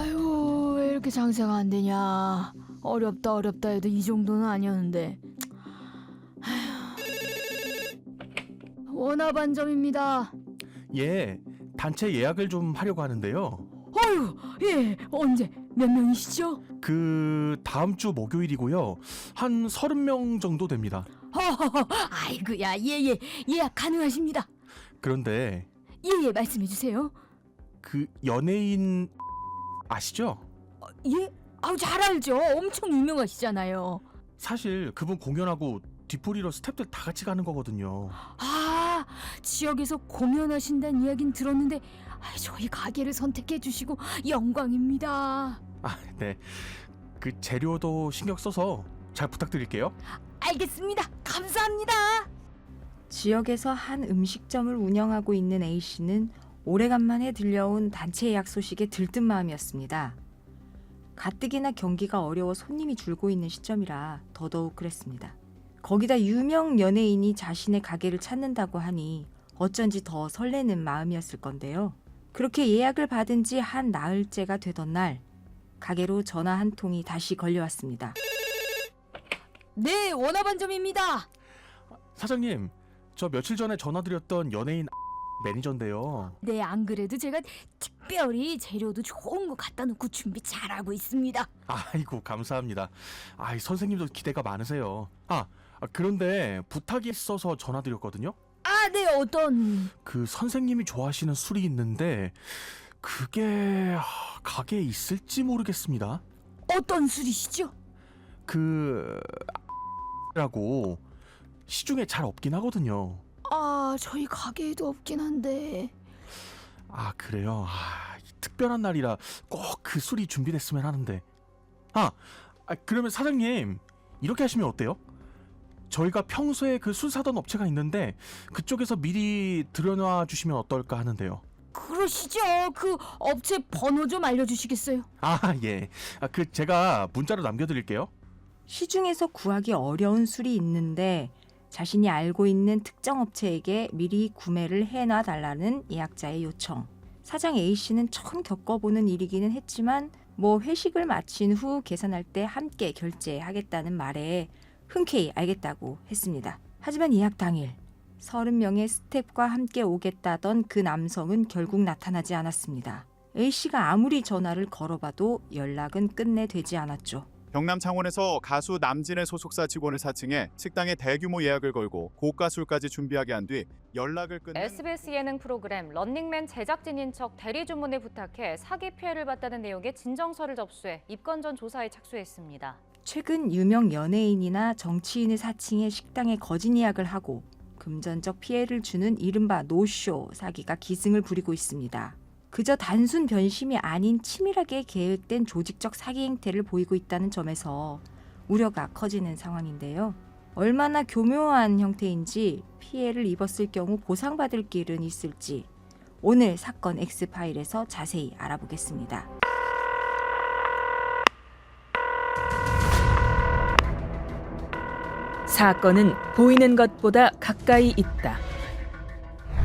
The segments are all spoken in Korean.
아유, 왜 이렇게 장사가 안 되냐. 어렵다 해도 이 정도는 아니었는데. 원화반점입니다. 예, 단체 예약을 좀 하려고 하는데요. 어휴, 예, 언제, 몇 명이시죠? 그 다음 주 목요일이고요. 한 30명 정도 됩니다. 허허허, 아이고야, 예, 예약 가능하십니다. 그런데 예, 말씀해주세요. 그 연예인 아시죠? 예? 아우, 잘 알죠. 엄청 유명하시잖아요. 사실 그분 공연하고 뒤풀이로 스태프들 다 같이 가는 거거든요. 아, 지역에서 공연하신다는 이야기는 들었는데 저희 가게를 선택해 주시고 영광입니다. 아, 네. 그 재료도 신경 써서 잘 부탁드릴게요. 알겠습니다. 감사합니다. 지역에서 한 음식점을 운영하고 있는 A씨는 오래간만에 들려온 단체 예약 소식에 들뜬 마음이었습니다. 가뜩이나 경기가 어려워 손님이 줄고 있는 시점이라 더더욱 그랬습니다. 거기다 유명 연예인이 자신의 가게를 찾는다고 하니 어쩐지 더 설레는 마음이었을 건데요. 그렇게 예약을 받은 지 한 나흘째가 되던 날, 가게로 전화 한 통이 다시 걸려왔습니다. 네, 원화반점입니다. 사장님, 저 며칠 전에 전화드렸던 연예인 매니저인데요. 네, 안 그래도 제가 특별히 재료도 좋은 거 갖다 놓고 준비 잘하고 있습니다. 아이고, 감사합니다. 아이, 선생님도 기대가 많으세요. 그런데 부탁이 있어서 전화드렸거든요. 아, 네, 어떤... 그 선생님이 좋아하시는 술이 있는데 그게 가게에 있을지 모르겠습니다. 어떤 술이시죠? 그... 라고 시중에 잘 없긴 하거든요. 아, 저희 가게에도 없긴 한데... 아, 그래요? 특별한 날이라 꼭 그 술이 준비됐으면 하는데. 그러면 사장님, 이렇게 하시면 어때요? 저희가 평소에 그 술 사던 업체가 있는데 그쪽에서 미리 들여놔 주시면 어떨까 하는데요. 그러시죠. 그 업체 번호 좀 알려주시겠어요? 예. 제가 문자로 남겨드릴게요. 시중에서 구하기 어려운 술이 있는데 자신이 알고 있는 특정 업체에게 미리 구매를 해놔달라는 예약자의 요청. 사장 A씨는 처음 겪어보는 일이기는 했지만 회식을 마친 후 계산할 때 함께 결제하겠다는 말에 흔쾌히 알겠다고 했습니다. 하지만 예약 당일 30명의 스태프과 함께 오겠다던 그 남성은 결국 나타나지 않았습니다. A씨가 아무리 전화를 걸어봐도 연락은 끝내 되지 않았죠. 경남 창원에서 가수 남진의 소속사 직원을 사칭해 식당에 대규모 예약을 걸고 고가 술까지 준비하게 한 뒤 연락을 끊는 SBS 예능 프로그램 런닝맨 제작진인 척 대리 주문을 부탁해 사기 피해를 봤다는 내용의 진정서를 접수해 입건 전 조사에 착수했습니다. 최근 유명 연예인이나 정치인을 사칭해 식당에 거짓 예약을 하고 금전적 피해를 주는 이른바 노쇼 사기가 기승을 부리고 있습니다. 그저 단순 변심이 아닌 치밀하게 계획된 조직적 사기 행태를 보이고 있다는 점에서 우려가 커지는 상황인데요. 얼마나 교묘한 형태인지 피해를 입었을 경우 보상받을 길은 있을지 오늘 사건 X파일에서 자세히 알아보겠습니다. 사건은 보이는 것보다 가까이 있다.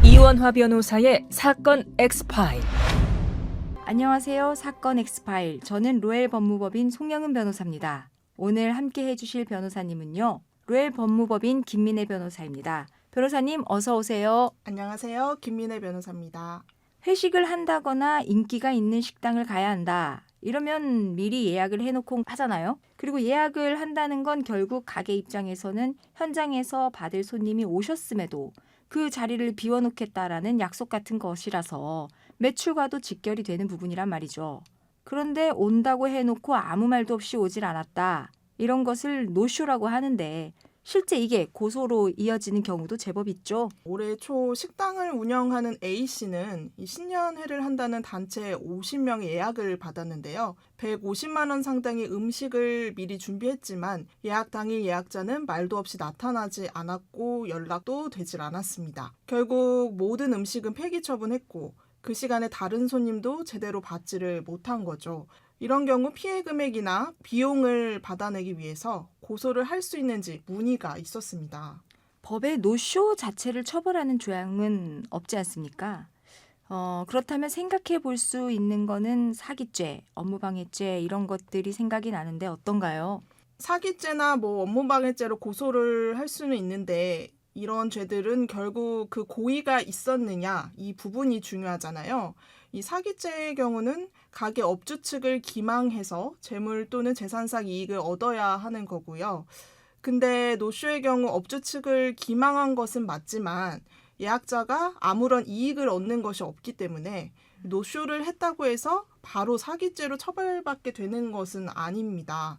이원화 변호사의 사건 X파일. 안녕하세요. 사건 X파일. 저는 로엘 법무법인 송영은 변호사입니다. 오늘 함께 해주실 변호사님은요. 로엘 법무법인 김민혜 변호사입니다. 변호사님 어서 오세요. 안녕하세요. 김민혜 변호사입니다. 회식을 한다거나 인기가 있는 식당을 가야 한다. 이러면 미리 예약을 해놓고 하잖아요. 그리고 예약을 한다는 건 결국 가게 입장에서는 현장에서 받을 손님이 오셨음에도 그 자리를 비워놓겠다라는 약속 같은 것이라서 매출과도 직결이 되는 부분이란 말이죠. 그런데 온다고 해놓고 아무 말도 없이 오질 않았다. 이런 것을 노쇼라고 하는데 실제 이게 고소로 이어지는 경우도 제법 있죠. 올해 초 식당을 운영하는 A씨는 이 신년회를 한다는 단체 50명의 예약을 받았는데요. 150만 원 상당의 음식을 미리 준비했지만 예약 당일 예약자는 말도 없이 나타나지 않았고 연락도 되질 않았습니다. 결국 모든 음식은 폐기 처분했고 그 시간에 다른 손님도 제대로 받지를 못한 거죠. 이런 경우 피해 금액이나 비용을 받아내기 위해서 고소를 할 수 있는지 문의가 있었습니다. 법에 노쇼 자체를 처벌하는 조항은 없지 않습니까? 그렇다면 생각해 볼 수 있는 거는 사기죄, 업무방해죄 이런 것들이 생각이 나는데 어떤가요? 사기죄나 뭐 업무방해죄로 고소를 할 수는 있는데 이런 죄들은 결국 그 고의가 있었느냐 이 부분이 중요하잖아요. 이 사기죄의 경우는 가게 업주 측을 기망해서 재물 또는 재산상 이익을 얻어야 하는 거고요. 근데 노쇼의 경우 업주 측을 기망한 것은 맞지만 예약자가 아무런 이익을 얻는 것이 없기 때문에 노쇼를 했다고 해서 바로 사기죄로 처벌받게 되는 것은 아닙니다.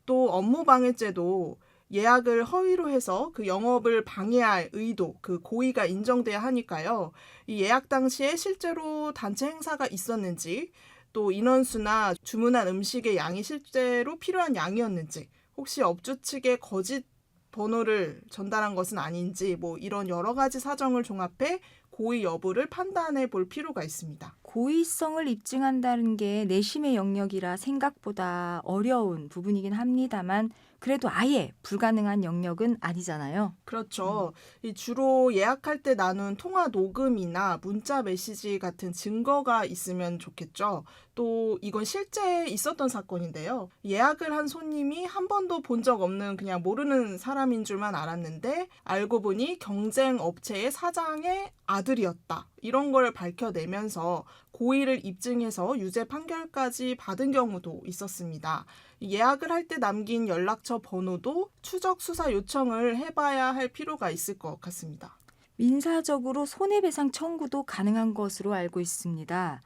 또 업무방해죄도 예약을 허위로 해서 그 영업을 방해할 의도, 그 고의가 인정돼야 하니까요. 이 예약 당시에 실제로 단체 행사가 있었는지, 또 인원수나 주문한 음식의 양이 실제로 필요한 양이었는지, 혹시 업주 측에 거짓 번호를 전달한 것은 아닌지, 뭐 이런 여러 가지 사정을 종합해 고의 여부를 판단해 볼 필요가 있습니다. 고의성을 입증한다는 게 내심의 영역이라 생각보다 어려운 부분이긴 합니다만 그래도 아예 불가능한 영역은 아니잖아요. 그렇죠. 이 주로 예약할 때 나눈 통화 녹음이나 문자 메시지 같은 증거가 있으면 좋겠죠. 또 이건 실제 있었던 사건인데요. 예약을 한 손님이 한 번도 본 적 없는 그냥 모르는 사람인 줄만 알았는데 알고 보니 경쟁 업체의 사장의 아들이었다. 이런 걸 밝혀내면서 고의를 입증해서 유죄 판결까지 받은 경우도 있었습니다. 예약을 할 때 남긴 연락처 번호도 추적 수사 요청을 해봐야 할 필요가 있을 것 같습니다. 민사적으로 손해배상 청구도 가능한 것으로 알고 있습니다.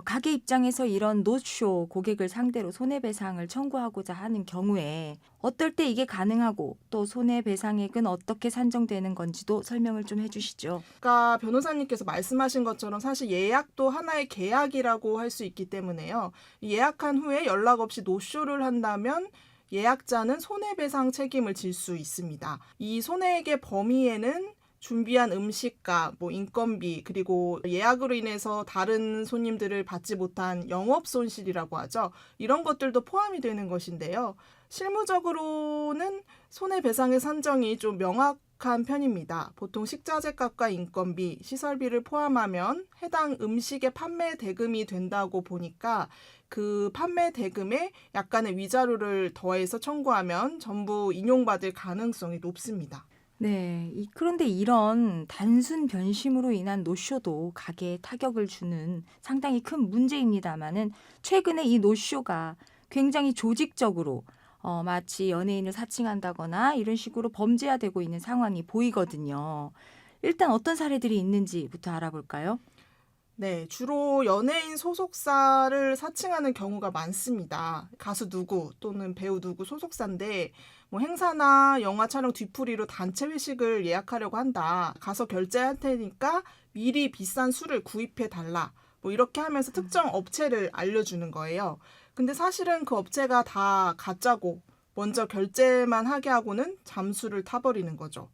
가게 입장에서 이런 노쇼 고객을 상대로 손해배상을 청구하고자 하는 경우에 어떨 때 이게 가능하고 또 손해배상액은 어떻게 산정되는 건지도 설명을 좀 해주시죠. 아까 변호사님께서 말씀하신 것처럼 사실 예약도 하나의 계약이라고 할 수 있기 때문에요. 예약한 후에 연락 없이 노쇼를 한다면 예약자는 손해배상 책임을 질 수 있습니다. 이 손해액의 범위에는 준비한 음식값, 인건비, 그리고 예약으로 인해서 다른 손님들을 받지 못한 영업 손실이라고 하죠. 이런 것들도 포함이 되는 것인데요. 실무적으로는 손해배상의 산정이 좀 명확한 편입니다. 보통 식자재 값과 인건비, 시설비를 포함하면 해당 음식의 판매 대금이 된다고 보니까 그 판매 대금에 약간의 위자료를 더해서 청구하면 전부 인용받을 가능성이 높습니다. 네, 그런데 이런 단순 변심으로 인한 노쇼도 가게에 타격을 주는 상당히 큰 문제입니다만은 최근에 이 노쇼가 굉장히 조직적으로 마치 연예인을 사칭한다거나 이런 식으로 범죄화되고 있는 상황이 보이거든요. 일단 어떤 사례들이 있는지부터 알아볼까요? 네, 주로 연예인 소속사를 사칭하는 경우가 많습니다. 가수 누구 또는 배우 누구 소속사인데 행사나 영화 촬영 뒤풀이로 단체 회식을 예약하려고 한다. 가서 결제할 테니까 미리 비싼 술을 구입해 달라. 이렇게 하면서 특정 업체를 알려주는 거예요. 근데 사실은 그 업체가 다 가짜고 먼저 결제만 하게 하고는 잠수를 타버리는 거죠.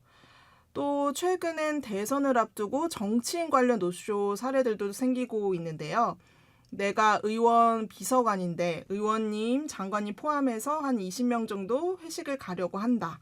또 최근엔 대선을 앞두고 정치인 관련 노쇼 사례들도 생기고 있는데요. 내가 의원 비서관인데 의원님, 장관님 포함해서 한 20명 정도 회식을 가려고 한다.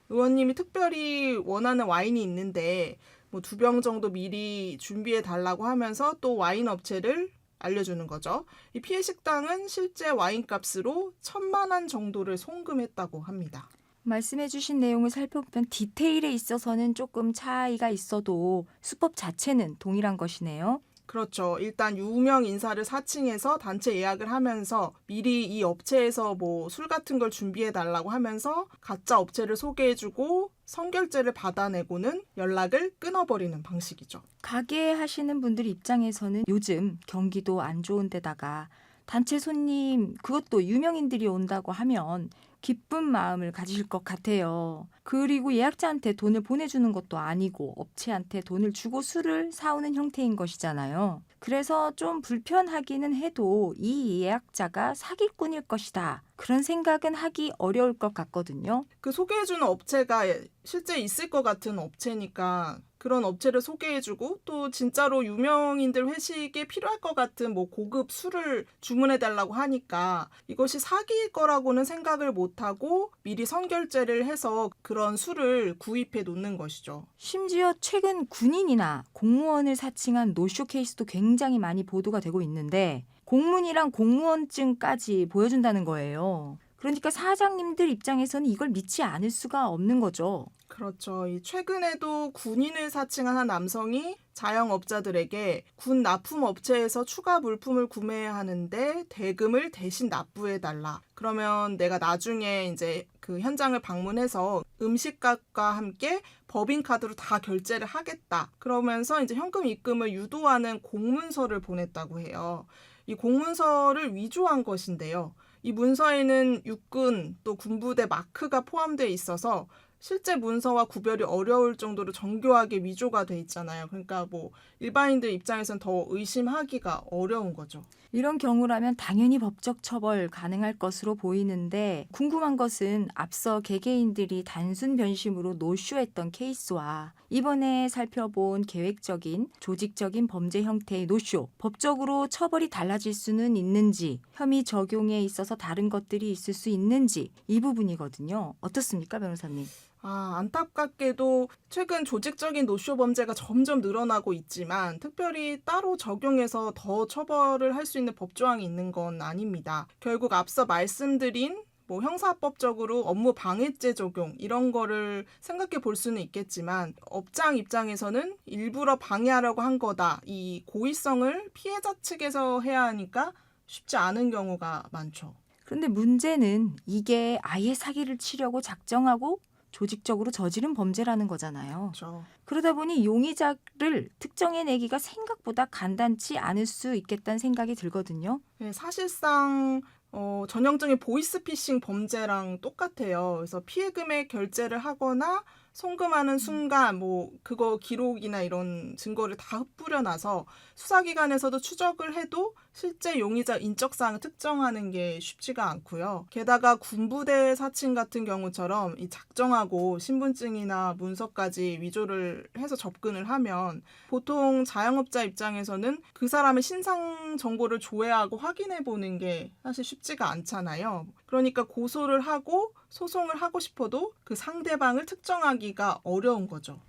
의원님이 특별히 원하는 와인이 있는데 2병 정도 미리 준비해 달라고 하면서 또 와인 업체를 알려주는 거죠. 이 피해 식당은 실제 와인값으로 1,000만 원 정도를 송금했다고 합니다. 말씀해 주신 내용을 살펴보면 디테일에 있어서는 조금 차이가 있어도 수법 자체는 동일한 것이네요. 그렇죠. 일단 유명 인사를 사칭해서 단체 예약을 하면서 미리 이 업체에서 술 같은 걸 준비해 달라고 하면서 가짜 업체를 소개해주고 선결제를 받아내고는 연락을 끊어버리는 방식이죠. 가게 하시는 분들 입장에서는 요즘 경기도 안 좋은 데다가 단체 손님 그것도 유명인들이 온다고 하면 기쁜 마음을 가지실 것 같아요. 그리고 예약자한테 돈을 보내주는 것도 아니고 업체한테 돈을 주고 술을 사오는 형태인 것이잖아요. 그래서 좀 불편하기는 해도 이 예약자가 사기꾼일 것이다. 그런 생각은 하기 어려울 것 같거든요. 그 소개해주는 업체가 실제 있을 것 같은 업체니까 그런 업체를 소개해주고 또 진짜로 유명인들 회식에 필요할 것 같은 뭐 고급 술을 주문해달라고 하니까 이것이 사기일 거라고는 생각을 못하고 미리 선결제를 해서 그런 술을 구입해 놓는 것이죠. 심지어 최근 군인이나 공무원을 사칭한 노쇼 케이스도 굉장히 많이 보도가 되고 있는데 공문이랑 공무원증까지 보여준다는 거예요. 그러니까 사장님들 입장에서는 이걸 믿지 않을 수가 없는 거죠. 그렇죠. 이 최근에도 군인을 사칭한 한 남성이 자영업자들에게 군 납품업체에서 추가 물품을 구매해야 하는데 대금을 대신 납부해달라. 그러면 내가 나중에 이제 그 현장을 방문해서 음식값과 함께 법인카드로 다 결제를 하겠다. 그러면서 이제 현금 입금을 유도하는 공문서를 보냈다고 해요. 이 공문서를 위조한 것인데요. 이 문서에는 육군 또 군부대 마크가 포함되어 있어서 실제 문서와 구별이 어려울 정도로 정교하게 위조가 돼 있잖아요. 그러니까 뭐 일반인들 입장에서는 더 의심하기가 어려운 거죠. 이런 경우라면 당연히 법적 처벌 가능할 것으로 보이는데 궁금한 것은 앞서 개개인들이 단순 변심으로 노쇼했던 케이스와 이번에 살펴본 계획적인 조직적인 범죄 형태의 노쇼, 법적으로 처벌이 달라질 수는 있는지, 혐의 적용에 있어서 다른 것들이 있을 수 있는지 이 부분이거든요. 어떻습니까, 변호사님? 안타깝게도 최근 조직적인 노쇼 범죄가 점점 늘어나고 있지만 특별히 따로 적용해서 더 처벌을 할 수 있는 법조항이 있는 건 아닙니다. 결국 앞서 말씀드린 뭐 형사법적으로 업무 방해죄 적용 이런 거를 생각해 볼 수는 있겠지만 업장 입장에서는 일부러 방해하려고 한 거다. 이 고의성을 피해자 측에서 해야 하니까 쉽지 않은 경우가 많죠. 그런데 문제는 이게 아예 사기를 치려고 작정하고 조직적으로 저지른 범죄라는 거잖아요. 그렇죠. 그러다 보니 용의자를 특정해내기가 생각보다 간단치 않을 수 있겠다는 생각이 들거든요. 네, 사실상 전형적인 보이스피싱 범죄랑 똑같아요. 그래서 피해 금액 결제를 하거나 송금하는 순간 뭐 그거 기록이나 이런 증거를 다 흩뿌려 놔서 수사기관에서도 추적을 해도 실제 용의자 인적사항을 특정하는 게 쉽지가 않고요. 게다가 군부대 사칭 같은 경우처럼 이 작정하고 신분증이나 문서까지 위조를 해서 접근을 하면 보통 자영업자 입장에서는 그 사람의 신상 정보를 조회하고 확인해 보는 게 사실 쉽지가 않잖아요. 그러니까 고소를 하고 소송을 하고 싶어도 그 상대방을 특정하기가 어려운 거죠.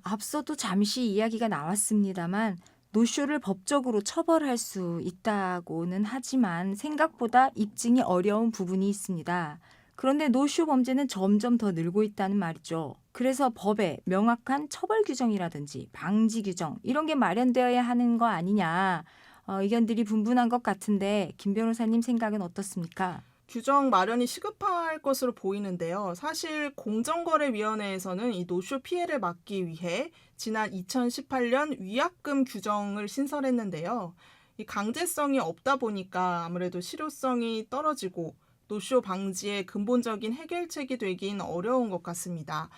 앞서도 잠시 이야기가 나왔습니다만 노쇼를 법적으로 처벌할 수 있다고는 하지만 생각보다 입증이 어려운 부분이 있습니다. 그런데 노쇼 범죄는 점점 더 늘고 있다는 말이죠. 그래서 법에 명확한 처벌 규정이라든지 방지 규정 이런 게 마련되어야 하는 거 아니냐 의견들이 분분한 것 같은데 김 변호사님 생각은 어떻습니까? 규정 마련이 시급할 것으로 보이는데요. 사실 공정거래위원회에서는 이 노쇼 피해를 막기 위해 지난 2018년 위약금 규정을 신설했는데요. 이 강제성이 없다 보니까 아무래도 실효성이 떨어지고 노쇼 방지의 근본적인 해결책이 되긴 어려운 것 같습니다.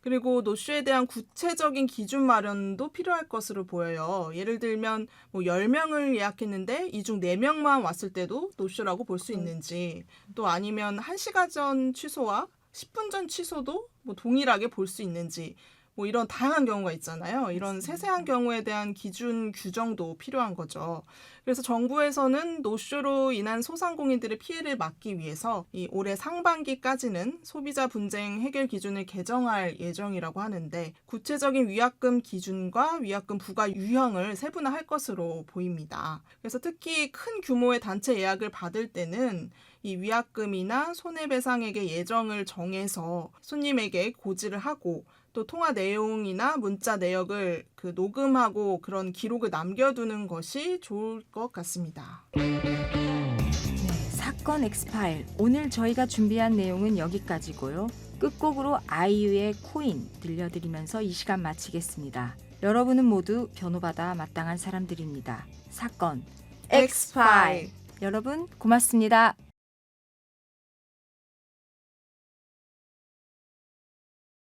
그리고 노쇼에 대한 구체적인 기준 마련도 필요할 것으로 보여요. 예를 들면 뭐 10명을 예약했는데 이 중 4명만 왔을 때도 노쇼라고 볼 수 있는지 또 아니면 1시간 전 취소와 10분 전 취소도 뭐 동일하게 볼 수 있는지 뭐 이런 다양한 경우가 있잖아요. 이런 세세한 경우에 대한 기준 규정도 필요한 거죠. 그래서 정부에서는 노쇼로 인한 소상공인들의 피해를 막기 위해서 이 올해 상반기까지는 소비자 분쟁 해결 기준을 개정할 예정이라고 하는데 구체적인 위약금 기준과 위약금 부과 유형을 세분화할 것으로 보입니다. 그래서 특히 큰 규모의 단체 예약을 받을 때는 이 위약금이나 손해배상액의 예정을 정해서 손님에게 고지를 하고 또 통화 내용이나 문자 내역을 녹음하고 그런 기록을 남겨두는 것이 좋을 것 같습니다. 네, 사건 엑스파일 오늘 저희가 준비한 내용은 여기까지고요. 끝곡으로 아이유의 코인 들려드리면서 이 시간 마치겠습니다. 여러분은 모두 변호받아 마땅한 사람들입니다. 사건 엑스파일 여러분 고맙습니다.